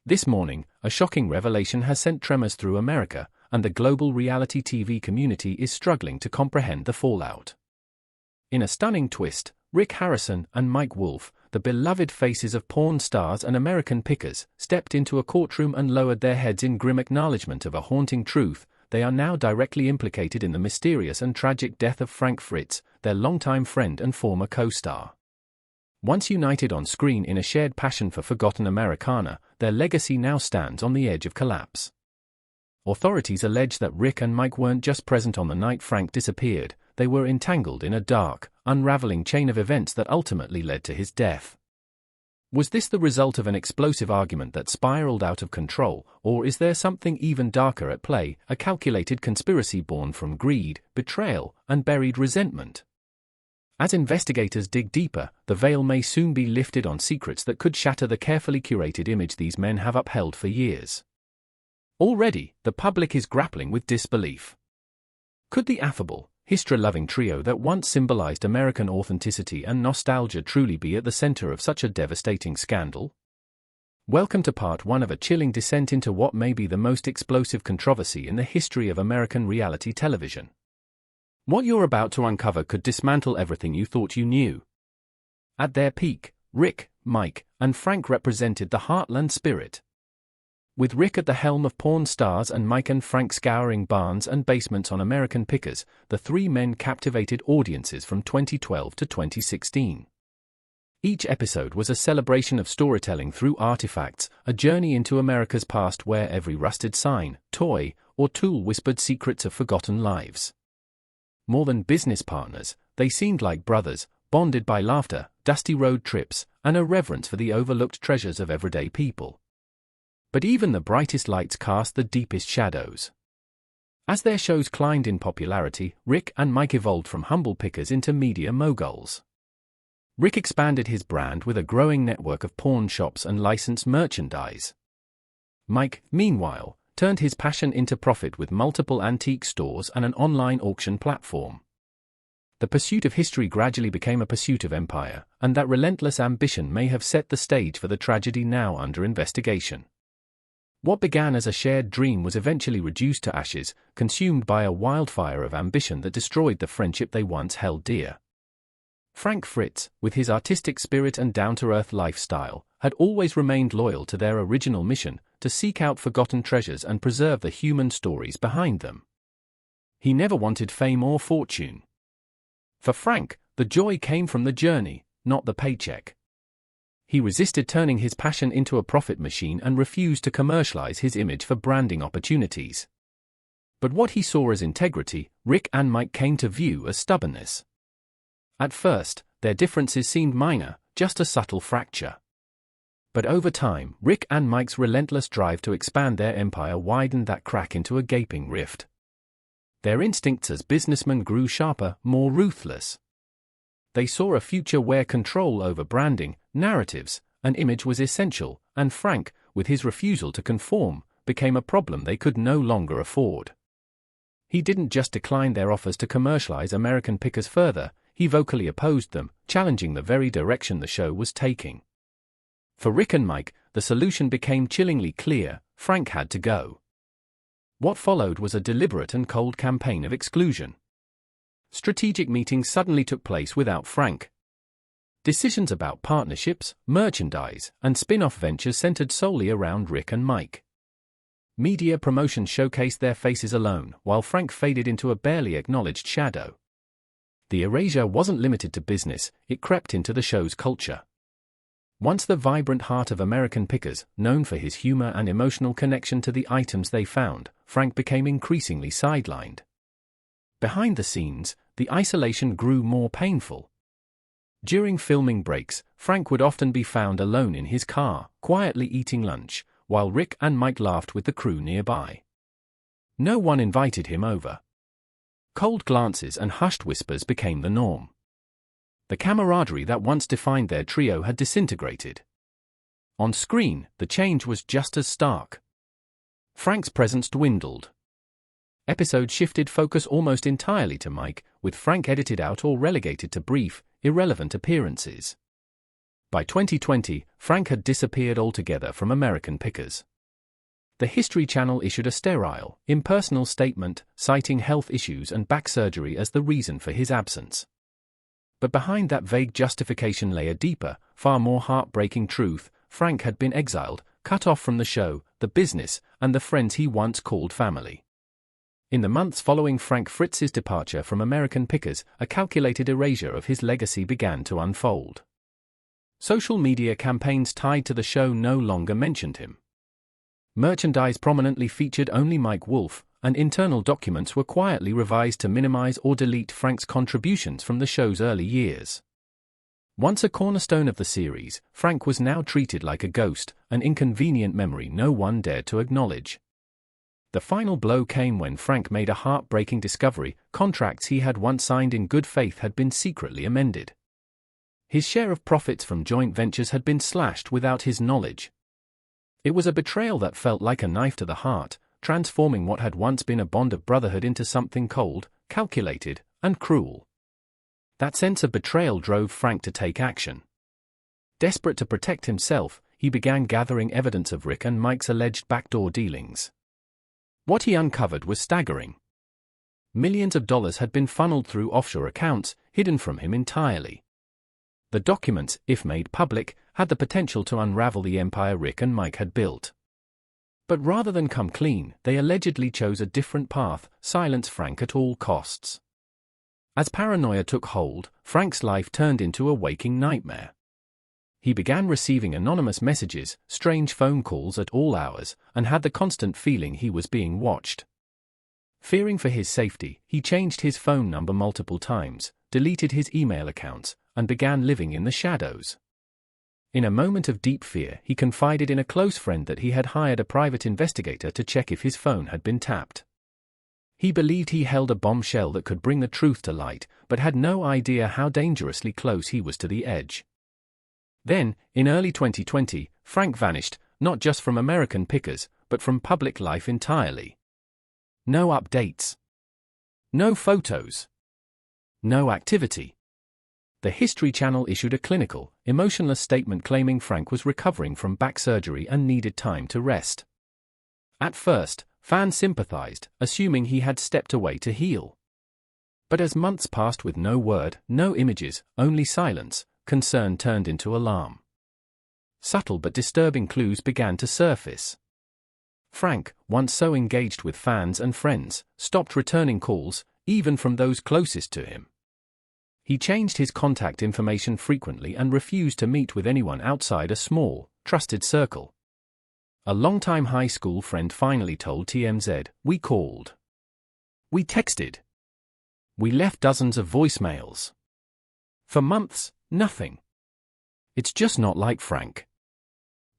This morning, a shocking revelation has sent tremors through America, and the global reality TV community is struggling to comprehend the fallout. In a stunning twist, Rick Harrison and Mike Wolfe, the beloved faces of porn stars and American pickers, stepped into a courtroom and lowered their heads in grim acknowledgement of a haunting truth: they are now directly implicated in the mysterious and tragic death of Frank Fritz, their longtime friend and former co-star. Once united on screen in a shared passion for forgotten Americana, their legacy now stands on the edge of collapse. Authorities allege that Rick and Mike weren't just present on the night Frank disappeared, they were entangled in a dark, unraveling chain of events that ultimately led to his death. Was this the result of an explosive argument that spiraled out of control, or is there something even darker at play, a calculated conspiracy born from greed, betrayal, and buried resentment? As investigators dig deeper, the veil may soon be lifted on secrets that could shatter the carefully curated image these men have upheld for years. Already, the public is grappling with disbelief. Could the affable, history-loving trio that once symbolized American authenticity and nostalgia truly be at the center of such a devastating scandal? Welcome to part 1 of a chilling descent into what may be the most explosive controversy in the history of American reality television. What you're about to uncover could dismantle everything you thought you knew. At their peak, Rick, Mike, and Frank represented the heartland spirit. With Rick at the helm of porn stars and Mike and Frank scouring barns and basements on American pickers, the three men captivated audiences from 2012 to 2016. Each episode was a celebration of storytelling through artifacts, a journey into America's past where every rusted sign, toy, or tool whispered secrets of forgotten lives. More than business partners, they seemed like brothers, bonded by laughter, dusty road trips, and a reverence for the overlooked treasures of everyday people. But even the brightest lights cast the deepest shadows. As their shows climbed in popularity, Rick and Mike evolved from humble pickers into media moguls. Rick expanded his brand with a growing network of pawn shops and licensed merchandise. Mike, meanwhile, turned his passion into profit with multiple antique stores and an online auction platform. The pursuit of history gradually became a pursuit of empire, and that relentless ambition may have set the stage for the tragedy now under investigation. What began as a shared dream was eventually reduced to ashes, consumed by a wildfire of ambition that destroyed the friendship they once held dear. Frank Fritz, with his artistic spirit and down-to-earth lifestyle, had always remained loyal to their original mission, to seek out forgotten treasures and preserve the human stories behind them. He never wanted fame or fortune. For Frank, the joy came from the journey, not the paycheck. He resisted turning his passion into a profit machine and refused to commercialize his image for branding opportunities. But what he saw as integrity, Rick and Mike came to view as stubbornness. At first, their differences seemed minor, just a subtle fracture. But over time, Rick and Mike's relentless drive to expand their empire widened that crack into a gaping rift. Their instincts as businessmen grew sharper, more ruthless. They saw a future where control over branding, narratives, and image was essential, and Frank, with his refusal to conform, became a problem they could no longer afford. He didn't just decline their offers to commercialize American pickers further, he vocally opposed them, challenging the very direction the show was taking. For Rick and Mike, the solution became chillingly clear: Frank had to go. What followed was a deliberate and cold campaign of exclusion. Strategic meetings suddenly took place without Frank. Decisions about partnerships, merchandise, and spin-off ventures centered solely around Rick and Mike. Media promotion showcased their faces alone, while Frank faded into a barely acknowledged shadow. The erasure wasn't limited to business, it crept into the show's culture. Once the vibrant heart of American pickers, known for his humor and emotional connection to the items they found, Frank became increasingly sidelined. Behind the scenes, the isolation grew more painful. During filming breaks, Frank would often be found alone in his car, quietly eating lunch, while Rick and Mike laughed with the crew nearby. No one invited him over. Cold glances and hushed whispers became the norm. The camaraderie that once defined their trio had disintegrated. On screen, the change was just as stark. Frank's presence dwindled. Episodes shifted focus almost entirely to Mike, with Frank edited out or relegated to brief, irrelevant appearances. By 2020, Frank had disappeared altogether from American Pickers. The History Channel issued a sterile, impersonal statement, citing health issues and back surgery as the reason for his absence. But behind that vague justification lay a deeper, far more heartbreaking truth. Frank had been exiled, cut off from the show, the business, and the friends he once called family. In the months following Frank Fritz's departure from American Pickers, a calculated erasure of his legacy began to unfold. Social media campaigns tied to the show no longer mentioned him. Merchandise prominently featured only Mike Wolfe, and internal documents were quietly revised to minimize or delete Frank's contributions from the show's early years. Once a cornerstone of the series, Frank was now treated like a ghost, an inconvenient memory no one dared to acknowledge. The final blow came when Frank made a heartbreaking discovery: contracts he had once signed in good faith had been secretly amended. His share of profits from joint ventures had been slashed without his knowledge. It was a betrayal that felt like a knife to the heart, transforming what had once been a bond of brotherhood into something cold, calculated, and cruel. That sense of betrayal drove Frank to take action. Desperate to protect himself, he began gathering evidence of Rick and Mike's alleged backdoor dealings. What he uncovered was staggering. Millions of dollars had been funneled through offshore accounts, hidden from him entirely. The documents, if made public, had the potential to unravel the empire Rick and Mike had built. But rather than come clean, they allegedly chose a different path: silence Frank at all costs. As paranoia took hold, Frank's life turned into a waking nightmare. He began receiving anonymous messages, strange phone calls at all hours, and had the constant feeling he was being watched. Fearing for his safety, he changed his phone number multiple times, deleted his email accounts, and began living in the shadows. In a moment of deep fear, he confided in a close friend that he had hired a private investigator to check if his phone had been tapped. He believed he held a bombshell that could bring the truth to light, but had no idea how dangerously close he was to the edge. Then, in early 2020, Frank vanished, not just from American Pickers, but from public life entirely. No updates. No photos. No activity. The History Channel issued a clinical, emotionless statement claiming Frank was recovering from back surgery and needed time to rest. At first, fans sympathized, assuming he had stepped away to heal. But as months passed with no word, no images, only silence, concern turned into alarm. Subtle but disturbing clues began to surface. Frank, once so engaged with fans and friends, stopped returning calls, even from those closest to him. He changed his contact information frequently and refused to meet with anyone outside a small, trusted circle. A longtime high school friend finally told TMZ, "We called. We texted. We left dozens of voicemails. For months, nothing. It's just not like Frank."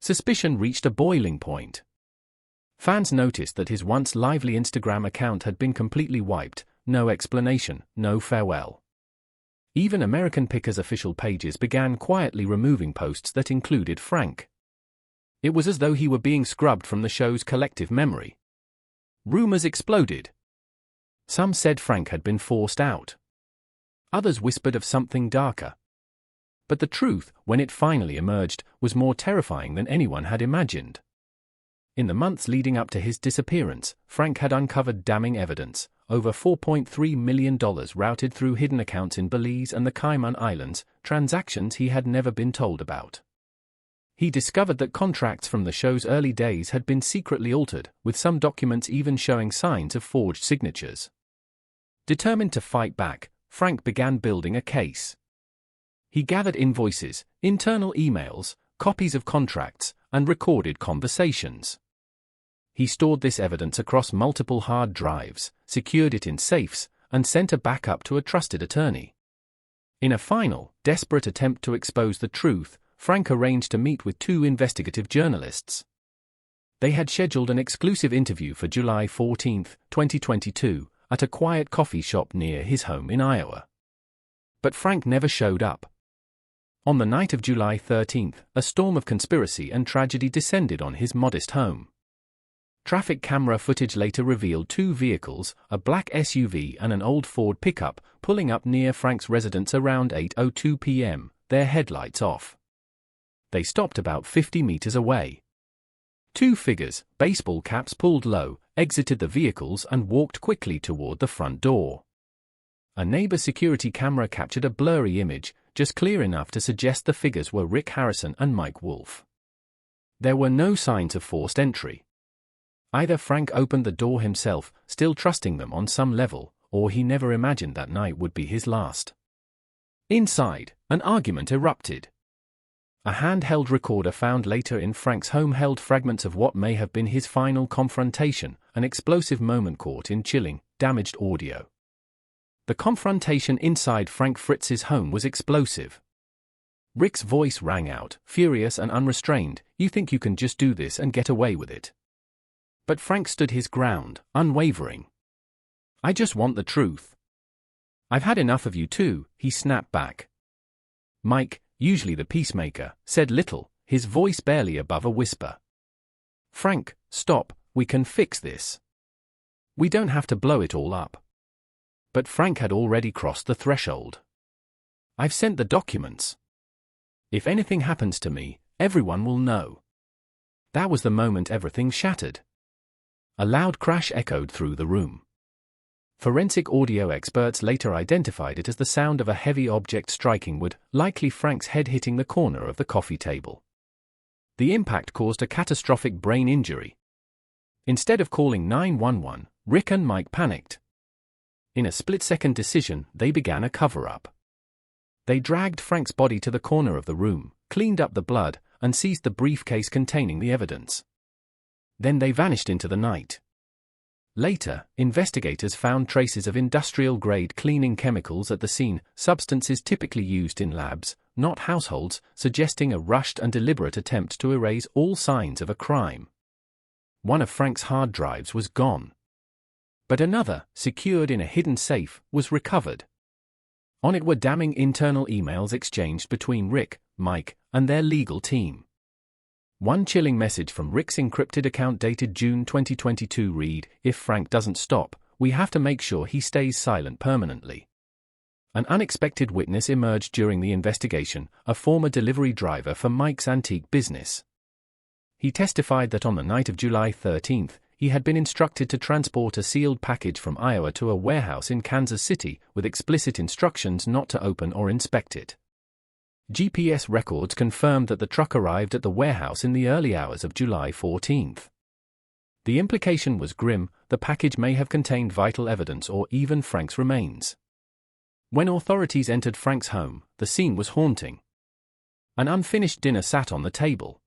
Suspicion reached a boiling point. Fans noticed that his once lively Instagram account had been completely wiped, no explanation, no farewell. Even American Pickers official pages began quietly removing posts that included Frank. It was as though he were being scrubbed from the show's collective memory. Rumors exploded. Some said Frank had been forced out. Others whispered of something darker. But the truth, when it finally emerged, was more terrifying than anyone had imagined. In the months leading up to his disappearance, Frank had uncovered damning evidence: over $4.3 million routed through hidden accounts in Belize and the Cayman Islands, transactions he had never been told about. He discovered that contracts from the show's early days had been secretly altered, with some documents even showing signs of forged signatures. Determined to fight back, Frank began building a case. He gathered invoices, internal emails, copies of contracts, and recorded conversations. He stored this evidence across multiple hard drives, secured it in safes, and sent a backup to a trusted attorney. In a final, desperate attempt to expose the truth, Frank arranged to meet with two investigative journalists. They had scheduled an exclusive interview for July 14, 2022, at a quiet coffee shop near his home in Iowa. But Frank never showed up. On the night of July 13, a storm of conspiracy and tragedy descended on his modest home. Traffic camera footage later revealed two vehicles, a black SUV and an old Ford pickup, pulling up near Frank's residence around 8:02 p.m., their headlights off. They stopped about 50 meters away. Two figures, baseball caps pulled low, exited the vehicles and walked quickly toward the front door. A neighbor's security camera captured a blurry image, just clear enough to suggest the figures were Rick Harrison and Mike Wolfe. There were no signs of forced entry. Either Frank opened the door himself, still trusting them on some level, or he never imagined that night would be his last. Inside, an argument erupted. A handheld recorder found later in Frank's home held fragments of what may have been his final confrontation, an explosive moment caught in chilling, damaged audio. The confrontation inside Frank Fritz's home was explosive. Rick's voice rang out, furious and unrestrained, "You think you can just do this and get away with it?" But Frank stood his ground, unwavering. "I just want the truth." "I've had enough of you too," he snapped back. Mike, usually the peacemaker, said little, his voice barely above a whisper. "Frank, stop, we can fix this. We don't have to blow it all up." But Frank had already crossed the threshold. "I've sent the documents. If anything happens to me, everyone will know." That was the moment everything shattered. A loud crash echoed through the room. Forensic audio experts later identified it as the sound of a heavy object striking wood, likely Frank's head hitting the corner of the coffee table. The impact caused a catastrophic brain injury. Instead of calling 911, Rick and Mike panicked. In a split-second decision, they began a cover-up. They dragged Frank's body to the corner of the room, cleaned up the blood, and seized the briefcase containing the evidence. Then they vanished into the night. Later, investigators found traces of industrial-grade cleaning chemicals at the scene, substances typically used in labs, not households, suggesting a rushed and deliberate attempt to erase all signs of a crime. One of Frank's hard drives was gone. But another, secured in a hidden safe, was recovered. On it were damning internal emails exchanged between Rick, Mike, and their legal team. One chilling message from Rick's encrypted account dated June 2022 read, "If Frank doesn't stop, we have to make sure he stays silent permanently." An unexpected witness emerged during the investigation, a former delivery driver for Mike's antique business. He testified that on the night of July 13, he had been instructed to transport a sealed package from Iowa to a warehouse in Kansas City, with explicit instructions not to open or inspect it. GPS records confirmed that the truck arrived at the warehouse in the early hours of July 14. The implication was grim: the package may have contained vital evidence or even Frank's remains. When authorities entered Frank's home, the scene was haunting. An unfinished dinner sat on the table.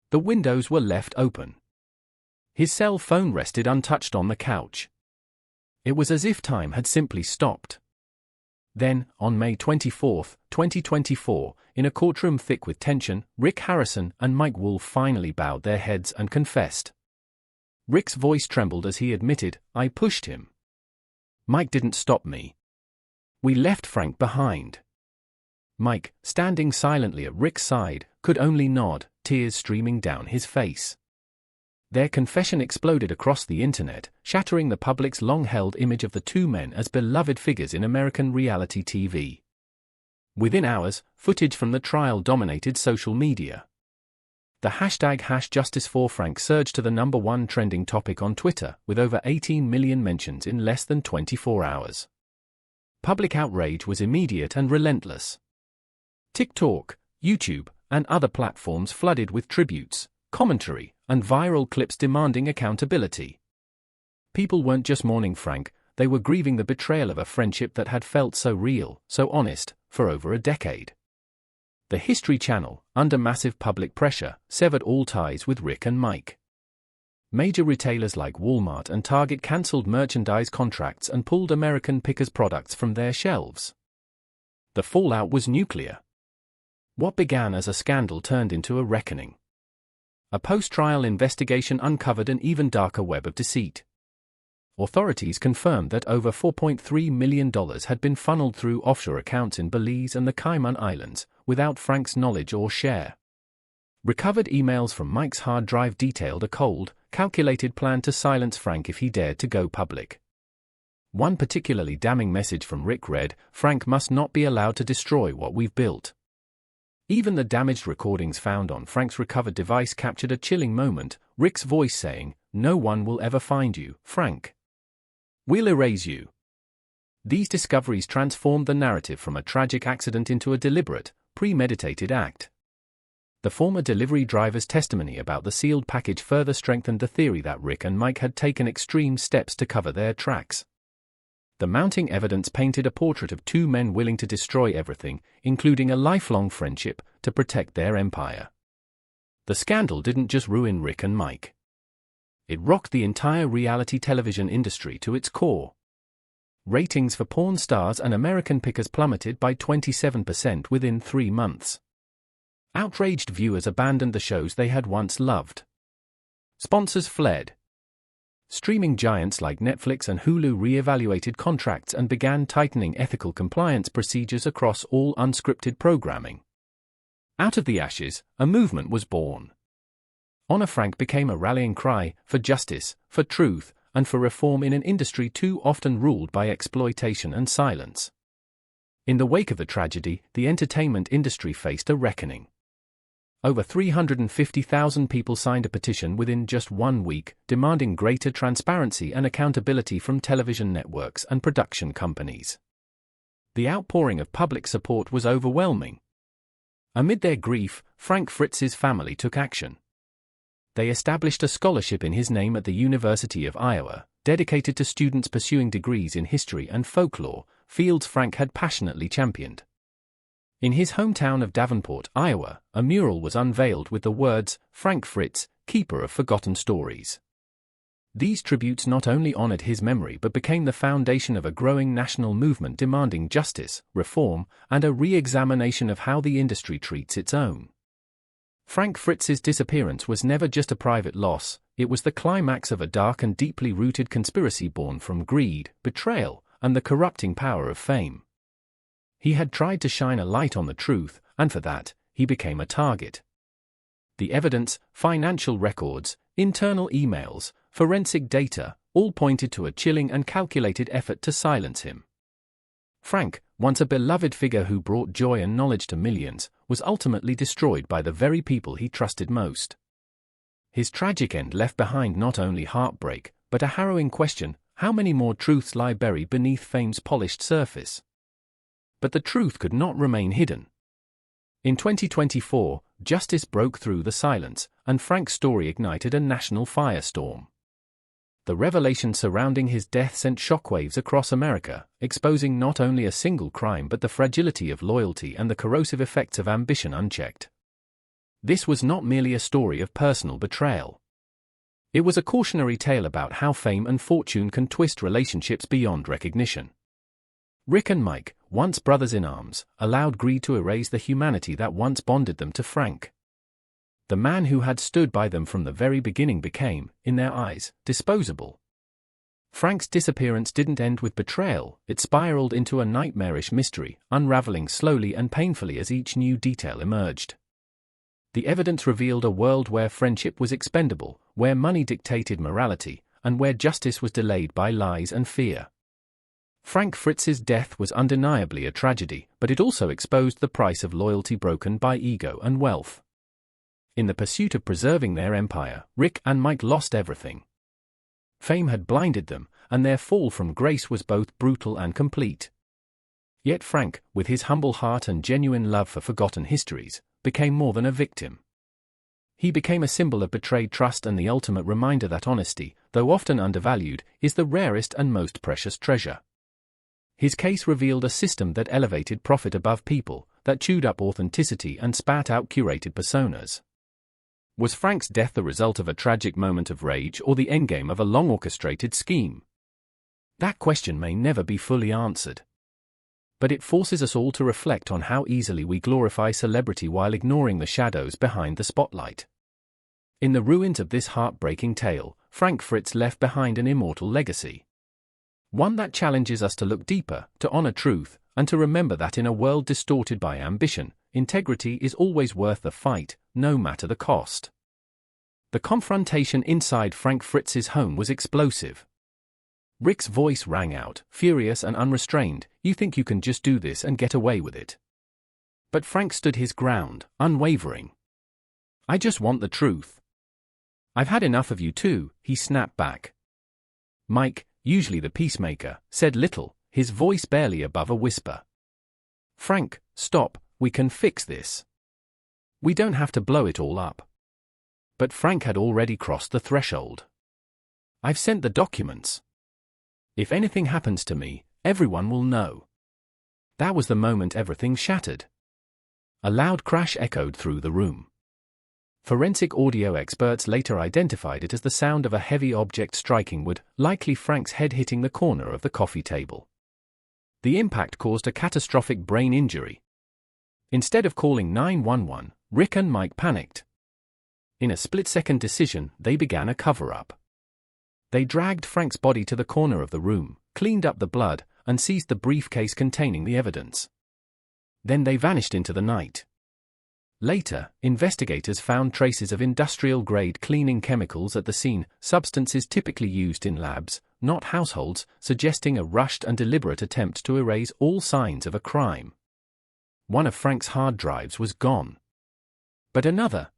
The windows were left open. His cell phone rested untouched on the couch. It was as if time had simply stopped. Then, on May 24, 2024, in a courtroom thick with tension, Rick Harrison and Mike Wolfe finally bowed their heads and confessed. Rick's voice trembled as he admitted, "I pushed him. Mike didn't stop me. We left Frank behind." Mike, standing silently at Rick's side, could only nod, tears streaming down his face. Their confession exploded across the internet, shattering the public's long-held image of the two men as beloved figures in American reality TV. Within hours, footage from the trial dominated social media. The hashtag #JusticeForFrank surged to the #1 trending topic on Twitter, with over 18 million mentions in less than 24 hours. Public outrage was immediate and relentless. TikTok, YouTube, and other platforms flooded with tributes, commentary, and viral clips demanding accountability. People weren't just mourning Frank, they were grieving the betrayal of a friendship that had felt so real, so honest, for over a decade. The History Channel, under massive public pressure, severed all ties with Rick and Mike. Major retailers like Walmart and Target cancelled merchandise contracts and pulled American Pickers products from their shelves. The fallout was nuclear. What began as a scandal turned into a reckoning. A post-trial investigation uncovered an even darker web of deceit. Authorities confirmed that over $4.3 million had been funneled through offshore accounts in Belize and the Cayman Islands, without Frank's knowledge or share. Recovered emails from Mike's hard drive detailed a cold, calculated plan to silence Frank if he dared to go public. One particularly damning message from Rick read, "Frank must not be allowed to destroy what we've built." Even the damaged recordings found on Frank's recovered device captured a chilling moment, Rick's voice saying, "No one will ever find you, Frank. We'll erase you." These discoveries transformed the narrative from a tragic accident into a deliberate, premeditated act. The former delivery driver's testimony about the sealed package further strengthened the theory that Rick and Mike had taken extreme steps to cover their tracks. The mounting evidence painted a portrait of two men willing to destroy everything, including a lifelong friendship, to protect their empire. The scandal didn't just ruin Rick and Mike. It rocked the entire reality television industry to its core. Ratings for porn stars and American pickers plummeted by 27% within 3 months. Outraged viewers abandoned the shows they had once loved. Sponsors fled. Streaming giants like Netflix and Hulu re-evaluated contracts and began tightening ethical compliance procedures across all unscripted programming. Out of the ashes, a movement was born. Honor Frank became a rallying cry for justice, for truth, and for reform in an industry too often ruled by exploitation and silence. In the wake of the tragedy, the entertainment industry faced a reckoning. Over 350,000 people signed a petition within just 1 week, demanding greater transparency and accountability from television networks and production companies. The outpouring of public support was overwhelming. Amid their grief, Frank Fritz's family took action. They established a scholarship in his name at the University of Iowa, dedicated to students pursuing degrees in history and folklore, fields Frank had passionately championed. In his hometown of Davenport, Iowa, a mural was unveiled with the words, "Frank Fritz, Keeper of Forgotten Stories." These tributes not only honored his memory but became the foundation of a growing national movement demanding justice, reform, and a re-examination of how the industry treats its own. Frank Fritz's disappearance was never just a private loss, it was the climax of a dark and deeply rooted conspiracy born from greed, betrayal, and the corrupting power of fame. He had tried to shine a light on the truth, and for that, he became a target. The evidence, financial records, internal emails, forensic data, all pointed to a chilling and calculated effort to silence him. Frank, once a beloved figure who brought joy and knowledge to millions, was ultimately destroyed by the very people he trusted most. His tragic end left behind not only heartbreak, but a harrowing question: how many more truths lie buried beneath fame's polished surface? But the truth could not remain hidden. In 2024, justice broke through the silence, and Frank's story ignited a national firestorm. The revelations surrounding his death sent shockwaves across America, exposing not only a single crime but the fragility of loyalty and the corrosive effects of ambition unchecked. This was not merely a story of personal betrayal. It was a cautionary tale about how fame and fortune can twist relationships beyond recognition. Rick and Mike, once brothers in arms, allowed greed to erase the humanity that once bonded them to Frank. The man who had stood by them from the very beginning became, in their eyes, disposable. Frank's disappearance didn't end with betrayal, it spiraled into a nightmarish mystery, unraveling slowly and painfully as each new detail emerged. The evidence revealed a world where friendship was expendable, where money dictated morality, and where justice was delayed by lies and fear. Frank Fritz's death was undeniably a tragedy, but it also exposed the price of loyalty broken by ego and wealth. In the pursuit of preserving their empire, Rick and Mike lost everything. Fame had blinded them, and their fall from grace was both brutal and complete. Yet Frank, with his humble heart and genuine love for forgotten histories, became more than a victim. He became a symbol of betrayed trust and the ultimate reminder that honesty, though often undervalued, is the rarest and most precious treasure. His case revealed a system that elevated profit above people, that chewed up authenticity and spat out curated personas. Was Frank's death the result of a tragic moment of rage or the endgame of a long-orchestrated scheme? That question may never be fully answered. But it forces us all to reflect on how easily we glorify celebrity while ignoring the shadows behind the spotlight. In the ruins of this heartbreaking tale, Frank Fritz left behind an immortal legacy. One that challenges us to look deeper, to honor truth, and to remember that in a world distorted by ambition, integrity is always worth the fight, no matter the cost. The confrontation inside Frank Fritz's home was explosive. Rick's voice rang out, furious and unrestrained, "You think you can just do this and get away with it? But Frank stood his ground, unwavering. "I just want the truth." "I've had enough of you too," he snapped back. Mike, usually the peacemaker, said little, his voice barely above a whisper. "Frank, stop, we can fix this. We don't have to blow it all up." But Frank had already crossed the threshold. "I've sent the documents. If anything happens to me, everyone will know." That was the moment everything shattered. A loud crash echoed through the room. Forensic audio experts later identified it as the sound of a heavy object striking wood, likely Frank's head hitting the corner of the coffee table. The impact caused a catastrophic brain injury. Instead of calling 911, Rick and Mike panicked. In a split-second decision, they began a cover-up. They dragged Frank's body to the corner of the room, cleaned up the blood, and seized the briefcase containing the evidence. Then they vanished into the night. Later, investigators found traces of industrial-grade cleaning chemicals at the scene, substances typically used in labs, not households, suggesting a rushed and deliberate attempt to erase all signs of a crime. One of Frank's hard drives was gone. But another,